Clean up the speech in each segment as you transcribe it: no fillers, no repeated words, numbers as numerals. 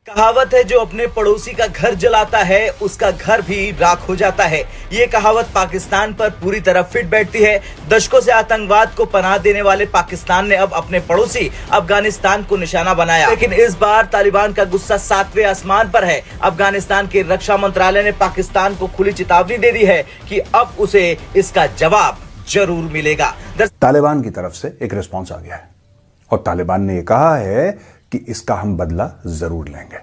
कहावत है, जो अपने पड़ोसी का घर जलाता है उसका घर भी राख हो जाता है। ये कहावत पाकिस्तान पर पूरी तरह फिट बैठती है। दशकों से आतंकवाद को पनाह देने वाले पाकिस्तान ने अब अपने पड़ोसी अफगानिस्तान को निशाना बनाया, लेकिन इस बार तालिबान का गुस्सा 7वें आसमान पर है। अफगानिस्तान के रक्षा मंत्रालय ने पाकिस्तान को खुली चेतावनी दे दी है कि अब उसे इसका जवाब जरूर मिलेगा। तालिबान की तरफ से एक रिस्पॉन्स आ गया है और तालिबान ने यह कहा है कि इसका हम बदला जरूर लेंगे।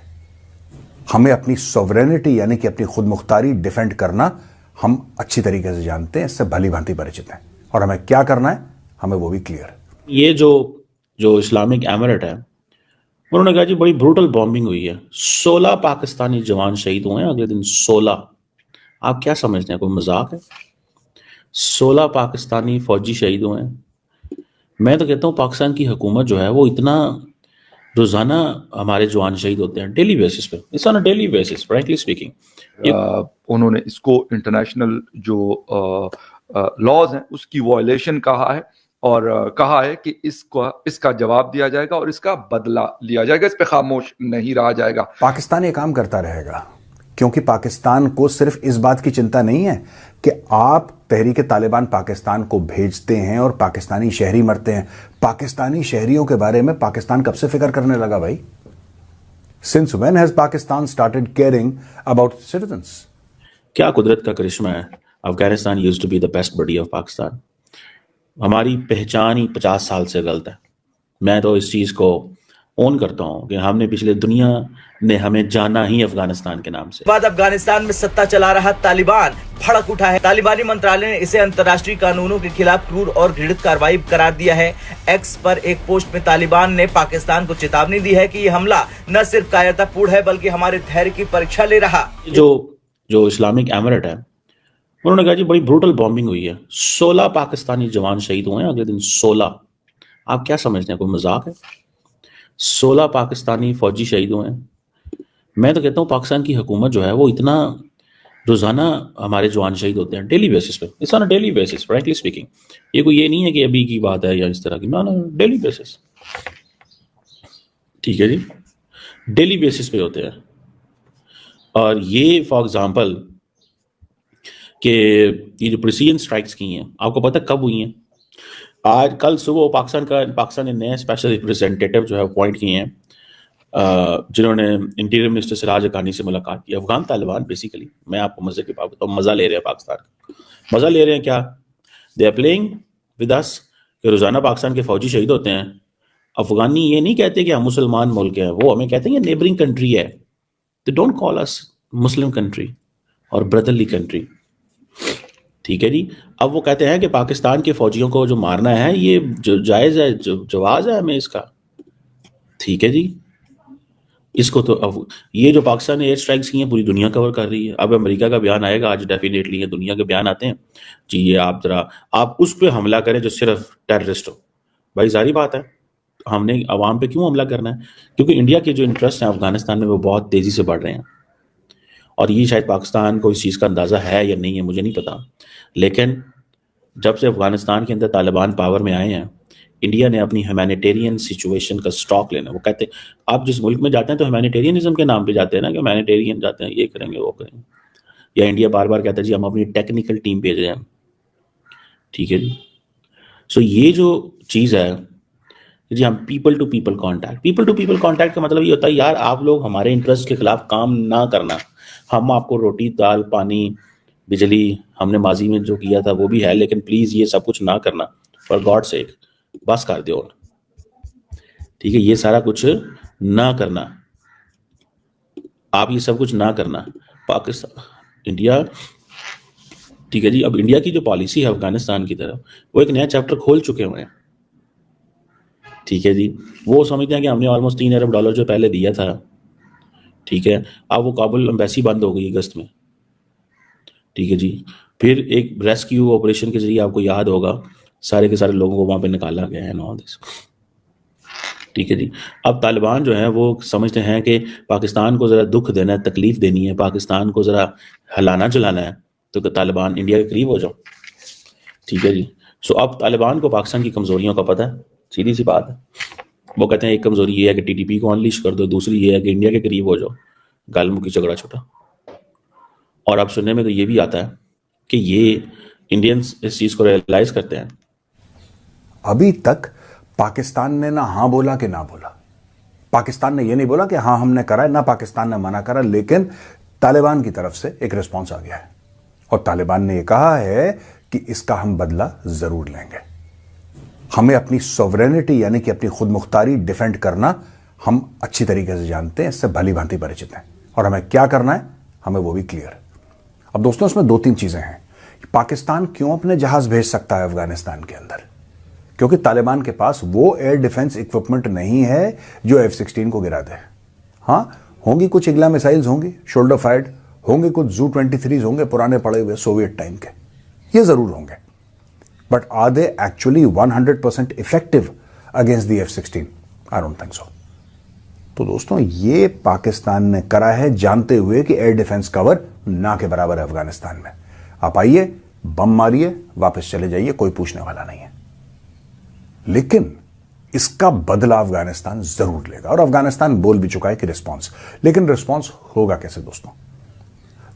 हमें अपनी सॉवरेनिटी यानी कि अपनी खुद मुख्तारी डिफेंड करना हम अच्छी तरीके से जानते हैं, इससे भली भांति परिचित हैं और हमें क्या करना है हमें वो भी क्लियर है। ये जो इस्लामिक एमिरेट है, उन्होंने कहा जी बड़ी ब्रूटल बॉम्बिंग हुई है, 16 पाकिस्तानी जवान शहीद हुए हैं अगले दिन। 16, आप क्या समझते हैं, कोई मजाक है? 16 पाकिस्तानी फौजी शहीद हुए हैं। मैं तो कहता हूँ पाकिस्तान की हुकूमत जो है वो इतना, रोजाना हमारे जवान शहीद होते हैं डेली बेसिस पे, it's on a daily basis frankly speaking. उन्होंने इसको इंटरनेशनल जो लॉज हैं उसकी वायलेशन कहा है और कहा है कि इसका जवाब दिया जाएगा और इसका बदला लिया जाएगा, इस पे खामोश नहीं रहा जाएगा। पाकिस्तान ये काम करता रहेगा क्योंकि पाकिस्तान को सिर्फ इस बात की चिंता नहीं है कि आप तहरीक तालिबान पाकिस्तान को भेजते हैं और पाकिस्तानी शहरी मरते हैं। पाकिस्तानी शहरियों के बारे में पाकिस्तान कब से फिक्र करने लगा भाई? Since when has Pakistan started caring about citizens? क्या कुदरत का करिश्मा है। Afghanistan used to be the best buddy of Pakistan. हमारी पहचान ही 50 साल से गलत है। मैं तो इस चीज को ओन करता हूं कि हमने पिछले दुनिया ने हमें जाना ही अफगानिस्तान के नाम से। बाद अफगानिस्तान में सत्ता चला रहा तालिबान भड़क उठा है। तालिबानी मंत्रालय ने इसे अंतर्राष्ट्रीय कानूनों के खिलाफ क्रूर और घृणित कार्रवाई करार दिया है। एक्स पर एक पोस्ट में तालिबान ने पाकिस्तान को चेतावनी दी है कि ये हमला न सिर्फ कायरतापूर्ण है बल्कि हमारे धैर्य की परीक्षा ले रहा। जो इस्लामिक एमिरेट है, उन्होंने कहा जी बड़ी ब्रूटल बॉम्बिंग हुई है, 16 पाकिस्तानी जवान शहीद हुए हैं अगले दिन। 16, आप क्या समझते हैं, कोई मजाक है? 16 पाकिस्तानी फौजी शहीद हुए हैं। मैं तो कहता हूँ पाकिस्तान की हुकूमत जो है वो इतना, रोजाना हमारे जवान शहीद होते हैं डेली बेसिस पे, it's on a daily basis frankly speaking. ये नहीं है कि अभी की बात है या इस तरह की, ना डेली बेसिस, ठीक है जी, डेली बेसिस पे होते हैं। और ये फॉर एग्जांपल कि ये जो प्रिसीजन स्ट्राइक्स की हैं, आपको पता कब हुई हैं? आज कल सुबह पाकिस्तान ने नए स्पेशल रिप्रेजेंटेटिव जो है अपॉइंट किए हैं, जिन्होंने इंटीरियर मिनिस्टर सिराज हक्कानी से मुलाकात की। अफगान तालिबान बेसिकली, मैं आपको मजे की बात बताऊँ, मजा ले रहे हैं पाकिस्तान का। मजा ले रहे हैं क्या? They are playing with us कि रोजाना पाकिस्तान के फौजी शहीद होते हैं। अफगानी ये नहीं कहते कि हम मुसलमान मुल्क हैं, वो हमें कहते हैं ये नेबरिंग कंट्री है। They don't call us Muslim country और ब्रदरली कंट्री, ठीक है जी। अब वो कहते हैं कि पाकिस्तान के फौजियों को जो मारना है ये जो जायज है, जो जवाज है हमें इसका, ठीक है जी। इसको तो अब ये जो पाकिस्तान ने एयर स्ट्राइक्स की हैं पूरी दुनिया कवर कर रही है। अब अमेरिका का बयान आएगा आज, डेफिनेटली ये दुनिया के बयान आते हैं जी, ये आप उस पर हमला करें जो सिर्फ टेररिस्ट हो। भाई जारी बात है, हमने अवाम पे क्यों हमला करना है? क्योंकि इंडिया के जो इंटरेस्ट हैं अफगानिस्तान में वो बहुत तेजी से बढ़ रहे हैं और ये शायद पाकिस्तान को इस चीज़ का अंदाज़ा है या नहीं है मुझे नहीं पता, लेकिन जब से अफगानिस्तान के अंदर तालिबान पावर में आए हैं, इंडिया ने अपनी ह्यूमैनिटेरियन सिचुएशन का स्टॉक लेना। वो कहते हैं आप जिस मुल्क में जाते हैं तो ह्यूमैनिटेरियनिज्म के नाम पे जाते हैं ना, कि ह्यूमैनिटेरियन जाते हैं, ये करेंगे वो करेंगे। या इंडिया बार बार कहता है जी हम अपनी टेक्निकल टीम भेज रहे हैं, ठीक है जी। सो ये जो चीज़ है जी, हम पीपल टू पीपल कॉन्टैक्ट का मतलब ये होता है यार आप लोग हमारे इंटरेस्ट के खिलाफ काम ना करना। हम आपको रोटी दाल पानी बिजली हमने माजी में जो किया था वो भी है, लेकिन प्लीज ये सब कुछ ना करना, फॉर गॉड सेक, बस कर दो, ठीक है। ये सारा कुछ ना करना, आप ये सब कुछ ना करना। पाकिस्तान, इंडिया, ठीक है जी। अब इंडिया की जो पॉलिसी है अफगानिस्तान की तरफ, वो एक नया चैप्टर खोल चुके हुए हैं, ठीक है जी। वो समझते हैं कि हमने ऑलमोस्ट $3 अरब जो पहले दिया था, ठीक है, अब वो काबुल एम्बेसी बंद हो गई अगस्त में, ठीक है जी। फिर एक रेस्क्यू ऑपरेशन के जरिए आपको याद होगा सारे के सारे लोगों को वहां पे निकाला गया है, ऑल दिस, ठीक है जी। अब तालिबान जो है वो समझते हैं कि पाकिस्तान को जरा दुख देना है, तकलीफ देनी है, पाकिस्तान को जरा हिलाना जलाना है, तो तालिबान इंडिया के करीब हो जाओ, ठीक है जी। सो अब तालिबान को पाकिस्तान की कमजोरियों का पता है, सीधी सी बात है। वो कहते हैं एक कमजोरी ये है कि टीटीपी को अनलीश कर दो, दूसरी ये है कि इंडिया के करीब हो जाओ, गालमुखी झगड़ा छोटा। और अब सुनने में तो ये भी आता है कि ये इंडियंस इस चीज को रियलाइज करते हैं। अभी तक पाकिस्तान ने ना हाँ बोला कि ना बोला। पाकिस्तान ने यह नहीं बोला कि हाँ हमने करा है, ना पाकिस्तान ने मना करा, लेकिन तालिबान की तरफ से एक रिस्पॉन्स आ गया है और तालिबान ने यह कहा है कि इसका हम बदला जरूर लेंगे। हमें अपनी सॉवरेनिटी यानी कि अपनी खुद मुख्तारी डिफेंड करना हम अच्छी तरीके से जानते हैं, इससे भली भांति परिचित हैं और हमें क्या करना है हमें वो भी क्लियर है। अब दोस्तों इसमें दो तीन चीजें हैं। पाकिस्तान क्यों अपने जहाज भेज सकता है अफगानिस्तान के अंदर? क्योंकि तालिबान के पास वो एयर डिफेंस इक्विपमेंट नहीं है जो F-16 को गिरा दे। हाँ, होंगी कुछ इग्ला मिसाइल्स होंगी शोल्डर फायर्ड, होंगे कुछ Zu-23 होंगे पुराने पड़े हुए सोवियत टाइम के, ये जरूर होंगे, but are they actually 100% effective against the F-16? I don't think so. तो दोस्तों ये पाकिस्तान ने करा है जानते हुए कि एयर डिफेंस कवर ना के बराबर है अफगानिस्तान में। आप आइए, बम मारिए, वापस चले जाइए, कोई पूछने वाला नहीं है। लेकिन इसका बदला अफगानिस्तान जरूर लेगा और अफगानिस्तान बोल भी चुका है कि रिस्पॉन्स, लेकिन रिस्पॉन्स होगा कैसे दोस्तों?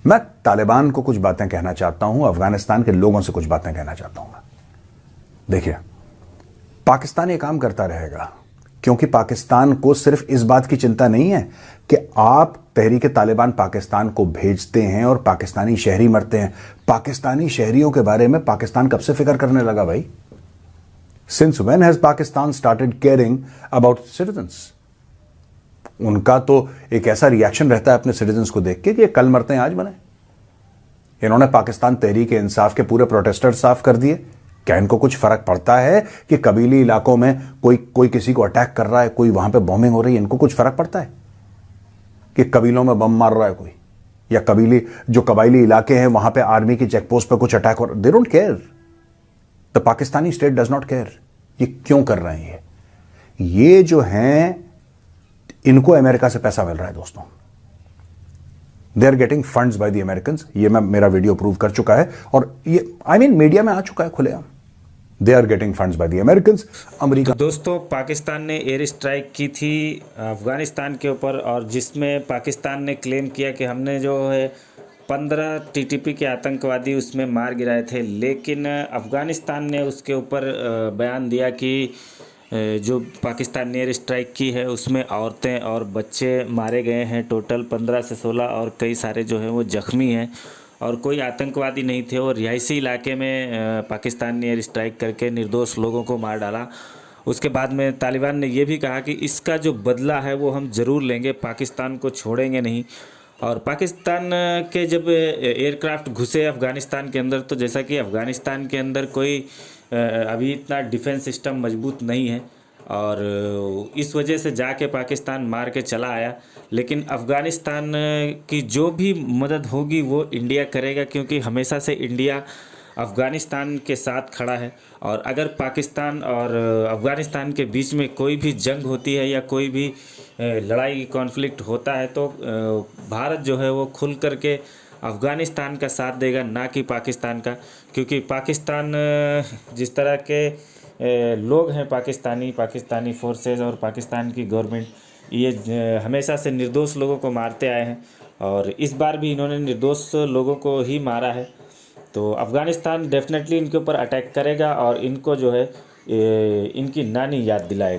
मैं तालिबान को कुछ बातें कहना चाहता हूं, अफगानिस्तान के लोगों से कुछ बातें कहना चाहता हूं। मैं देखिए, पाकिस्तान ये काम करता रहेगा क्योंकि पाकिस्तान को सिर्फ इस बात की चिंता नहीं है कि आप तहरीक तालिबान पाकिस्तान को भेजते हैं और पाकिस्तानी शहरी मरते हैं। पाकिस्तानी शहरियों के बारे में पाकिस्तान कब से फिक्र करने लगा भाई? Since when has Pakistan started caring about citizens? उनका तो एक ऐसा रिएक्शन रहता है अपने सिटीजन्स को देख के कि ये कल मरते हैं आज बने। इन्होंने पाकिस्तान तहरीक इंसाफ के पूरे प्रोटेस्टर साफ कर दिए। क्या इनको कुछ फर्क पड़ता है कि कबीली इलाकों में कोई किसी को अटैक कर रहा है, कोई वहां पे बॉम्बिंग हो रही है? इनको कुछ फर्क पड़ता है कि कबीलों में बम मार रहा है कोई, या कबायली इलाके हैं वहां पे आर्मी की चेकपोस्ट पे कुछ अटैक हो रहा है? They don't care. The Pakistani state does not care. ये क्यों कर रहे हैं? ये जो हैं इनको अमेरिका से पैसा मिल रहा है दोस्तों। They are getting funds by the American. ये मेरा वीडियो प्रूव कर चुका है और ये मीडिया में आ चुका है खुलेआम। They are getting funds by the American. America तो दोस्तों पाकिस्तान ने एयर स्ट्राइक की थी अफगानिस्तान के ऊपर और जिसमें पाकिस्तान ने क्लेम किया कि हमने जो है 15 टीटीपी के आतंकवादी उसमें मार गिराए थे, लेकिन अफ़गानिस्तान ने उसके ऊपर बयान दिया कि जो पाकिस्तान ने एयर स्ट्राइक की है उसमें औरतें और बच्चे मारे गए हैं, टोटल 15 से 16, और कई सारे जो हैं वो ज़ख्मी हैं और कोई आतंकवादी नहीं थे। और रिहायशी इलाके में पाकिस्तान ने एयर स्ट्राइक करके निर्दोष लोगों को मार डाला। उसके बाद में तालिबान ने ये भी कहा कि इसका जो बदला है वो हम ज़रूर लेंगे, पाकिस्तान को छोड़ेंगे नहीं। और पाकिस्तान के जब एयरक्राफ्ट घुसे अफ़गानिस्तान के अंदर, तो जैसा कि अफ़गानिस्तान के अंदर कोई अभी इतना डिफेंस सिस्टम मजबूत नहीं है और इस वजह से जाके पाकिस्तान मार के चला आया। लेकिन अफ़गानिस्तान की जो भी मदद होगी वो इंडिया करेगा, क्योंकि हमेशा से इंडिया अफ़गानिस्तान के साथ खड़ा है। और अगर पाकिस्तान और अफ़गानिस्तान के बीच में कोई भी जंग होती है या कोई भी लड़ाई कॉन्फ्लिक्ट होता है तो भारत जो है वो खुल करके अफ़गानिस्तान का साथ देगा, ना कि पाकिस्तान का। क्योंकि पाकिस्तान जिस तरह के लोग हैं पाकिस्तानी फोर्सेस और पाकिस्तान की गवर्नमेंट, ये हमेशा से निर्दोष लोगों को मारते आए हैं और इस बार भी इन्होंने निर्दोष लोगों को ही मारा है। तो अफ़गानिस्तान डेफिनेटली इनके ऊपर अटैक करेगा और इनको जो है इनकी नानी याद दिलाएगा।